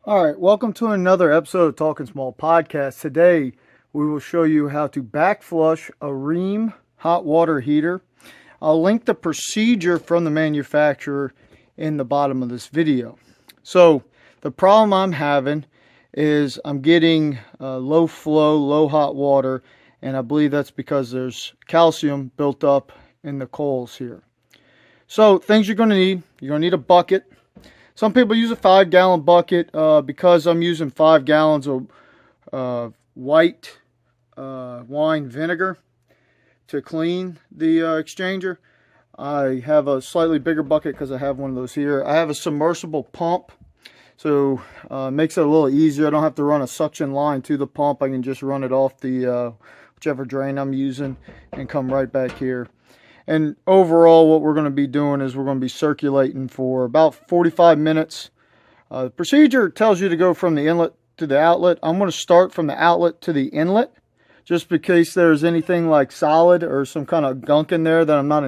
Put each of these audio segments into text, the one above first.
All right, welcome to another episode of Talking Small Podcast. Today, we will show you how to back flush a Rheem hot water heater. I'll link the procedure from the manufacturer in the bottom of this video. So, the problem I'm having is I'm getting low flow, low hot water, and I believe that's because there's calcium built up in the coils here. So, things you're going to need a bucket. Some people use a 5-gallon bucket. Because I'm using 5 gallons of white wine vinegar to clean the exchanger. I have a slightly bigger bucket because I have one of those here. I have a submersible pump, so it makes it a little easier. I don't have to run a suction line to the pump. I can just run it off the whichever drain I'm using and come right back here. And overall, what we're going to be doing is we're going to be circulating for about 45 minutes. The procedure tells you to go from the inlet to the outlet. I'm going to start from the outlet to the inlet, just in case there's anything like solid or some kind of gunk in there that I'm not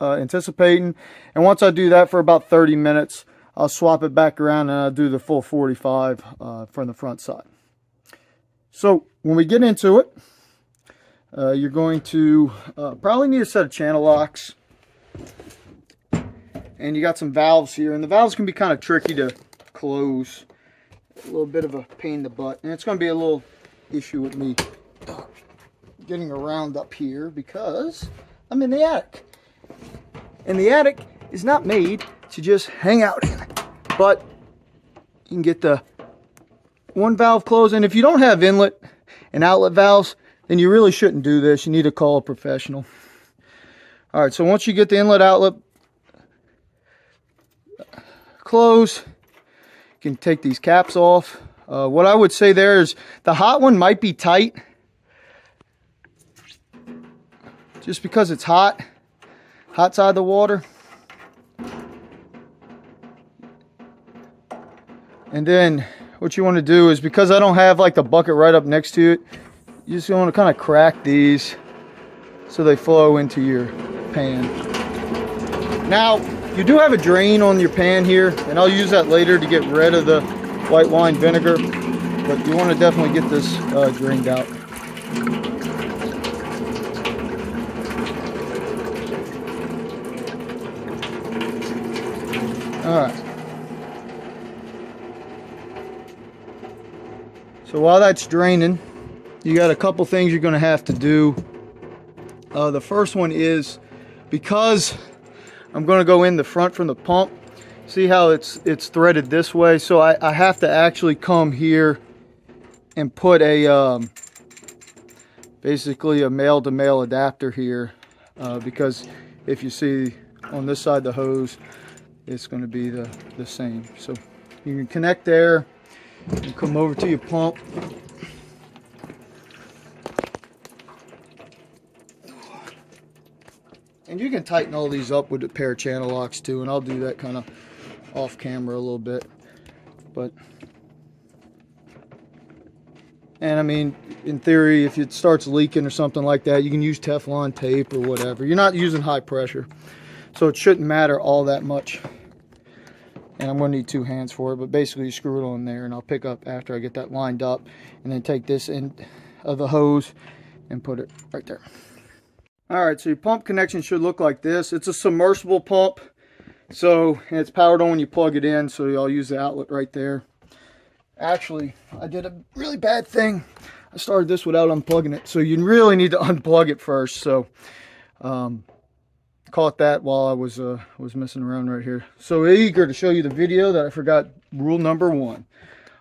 anticipating. And once I do that for about 30 minutes, I'll swap it back around and I'll do the full 45 from the front side. So when we get into it, you're going to probably need a set of channel locks, and you got some valves here, and the valves can be kind of tricky to close, a little bit of a pain in the butt, and it's going to be a little issue with me getting around up here because I'm in the attic, and the attic is not made to just hang out in, but you can get the one valve closed. And if you don't have inlet and outlet valves, then you really shouldn't do this. You need to call a professional. All right, so once you get the inlet outlet closed, you can take these caps off. What I would say there is the hot one might be tight, just because it's hot side of the water. And then what you want to do is, because I don't have like the bucket right up next to it, you just want to kind of crack these so they flow into your pan. Now, you do have a drain on your pan here, and I'll use that later to get rid of the white wine vinegar, but you want to definitely get this drained out. All right. So while that's draining, you got a couple things you're going to have to do. The first one is, because I'm going to go in the front from the pump, see how it's threaded this way, so I have to actually come here and put a basically a male-to-male adapter here, because if you see on this side of the hose, it's going to be the same. So you can connect there and come over to your pump. And you can tighten all these up with a pair of channel locks too, and I'll do that kind of off camera a little bit. And I mean, in theory, if it starts leaking or something like that, you can use Teflon tape or whatever. You're not using high pressure, so it shouldn't matter all that much. And I'm going to need 2 hands for it, but basically you screw it on there, and I'll pick up after I get that lined up, and then take this end of the hose and put it right there. Alright, so your pump connection should look like this. It's a submersible pump, so it's powered on when you plug it in, so I'll use the outlet right there. Actually, I did a really bad thing. I started this without unplugging it, so you really need to unplug it first. So, caught that while I was messing around right here. So eager to show you the video that I forgot rule number 1.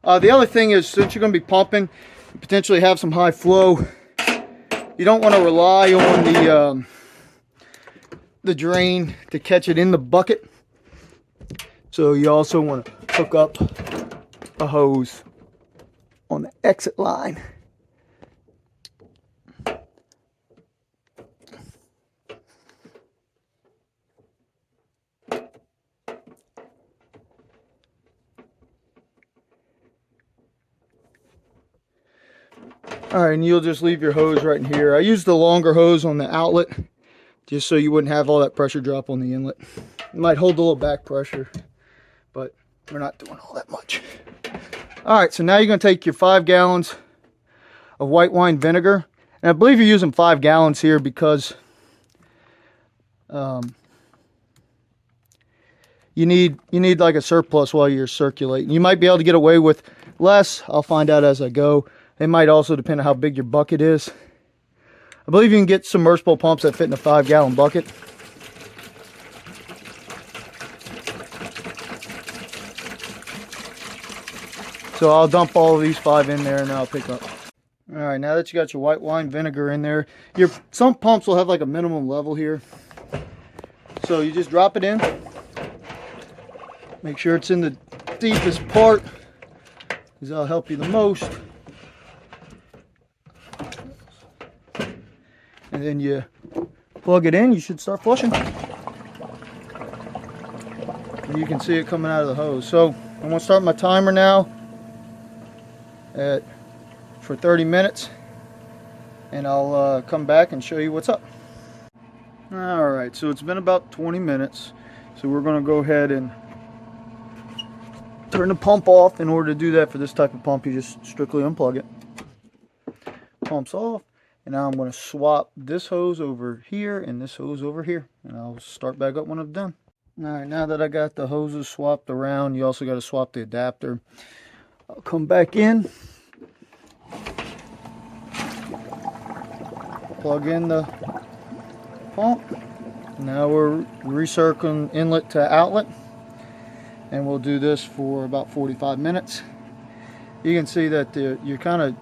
The other thing is, since you're going to be pumping, you potentially have some high flow, you don't want to rely on the drain to catch it in the bucket. So you also want to hook up a hose on the exit line. Alright, and you'll just leave your hose right in here. I used the longer hose on the outlet just so you wouldn't have all that pressure drop on the inlet. It might hold a little back pressure, but we're not doing all that much. All right, so now you're going to take your 5 gallons of white wine vinegar. And I believe you're using 5 gallons here because you need like a surplus while you're circulating. You might be able to get away with less. I'll find out as I go. It might also depend on how big your bucket is. I believe you can get submersible pumps that fit in a 5 gallon bucket. So I'll dump all of these 5 in there and then I'll pick up. All right, now that you got your white wine vinegar in there, some pumps will have like a minimum level here. So you just drop it in. Make sure it's in the deepest part, because that'll help you the most. And then you plug it in, you should start flushing. And you can see it coming out of the hose. So I'm going to start my timer now for 30 minutes. And I'll come back and show you what's up. Alright, so it's been about 20 minutes. So we're going to go ahead and turn the pump off. In order to do that for this type of pump, you just strictly unplug it. Pump's off. And now I'm going to swap this hose over here and this hose over here. And I'll start back up when I'm done. Alright, now that I got the hoses swapped around, you also got to swap the adapter. I'll come back in. Plug in the pump. Now we're recircling inlet to outlet. And we'll do this for about 45 minutes. You can see that you're kind of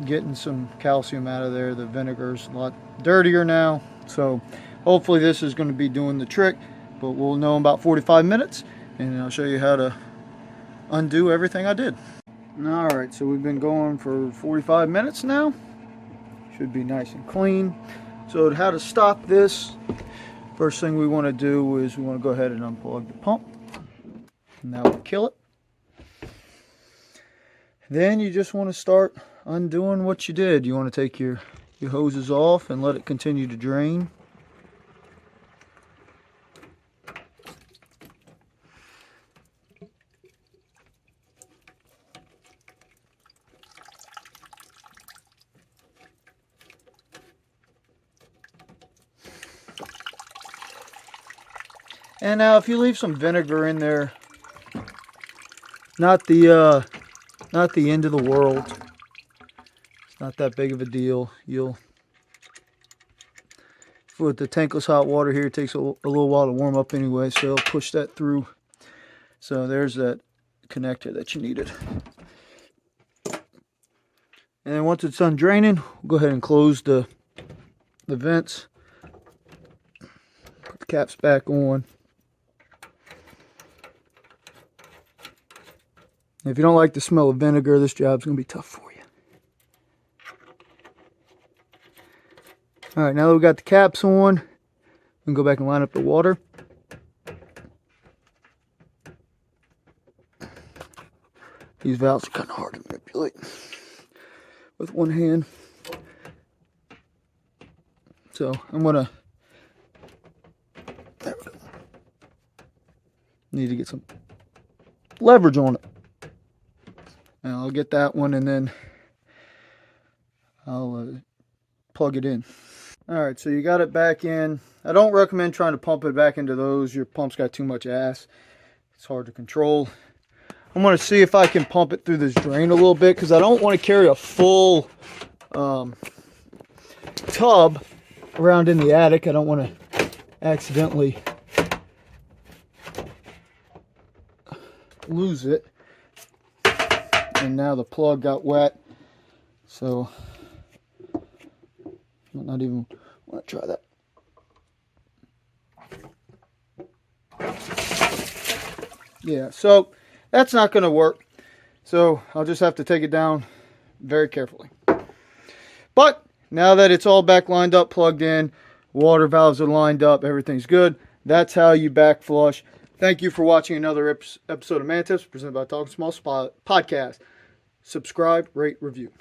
getting some calcium out of there. The vinegar's a lot dirtier now, so hopefully this is going to be doing the trick, but we'll know in about 45 minutes and I'll show you how to undo everything I did. Alright, so we've been going for 45 minutes now. Should be nice and clean. So how to stop this, first thing we want to do is we want to go ahead and unplug the pump, and that will kill it. Then you just want to start undoing what you did. You want to take your hoses off and let it continue to drain. And now if you leave some vinegar in there, not the end of the world. Not that big of a deal. With the tankless hot water here, it takes a little while to warm up anyway, so it'll push that through. So there's that connector that you needed. And then once it's done draining, we'll go ahead and close the vents. Put the caps back on. If you don't like the smell of vinegar, this job's going to be tough for you. Alright, now that we got the caps on, we can go back and line up the water. These valves are kind of hard to manipulate with one hand. So I'm going to, there we go. Need to get some leverage on it. Now I'll get that one and then I'll plug it in. Alright, so you got it back in. I don't recommend trying to pump it back into those. Your pump's got too much ass. It's hard to control. I'm going to see if I can pump it through this drain a little bit, because I don't want to carry a full tub around in the attic. I don't want to accidentally lose it. And now the plug got wet, so I'm not even want to try that. Yeah, so that's not going to work. So I'll just have to take it down very carefully. But now that it's all back lined up, plugged in, water valves are lined up, everything's good. That's how you back flush. Thank you for watching another episode of Man Tips presented by Talking Small Podcast. Subscribe, rate, review.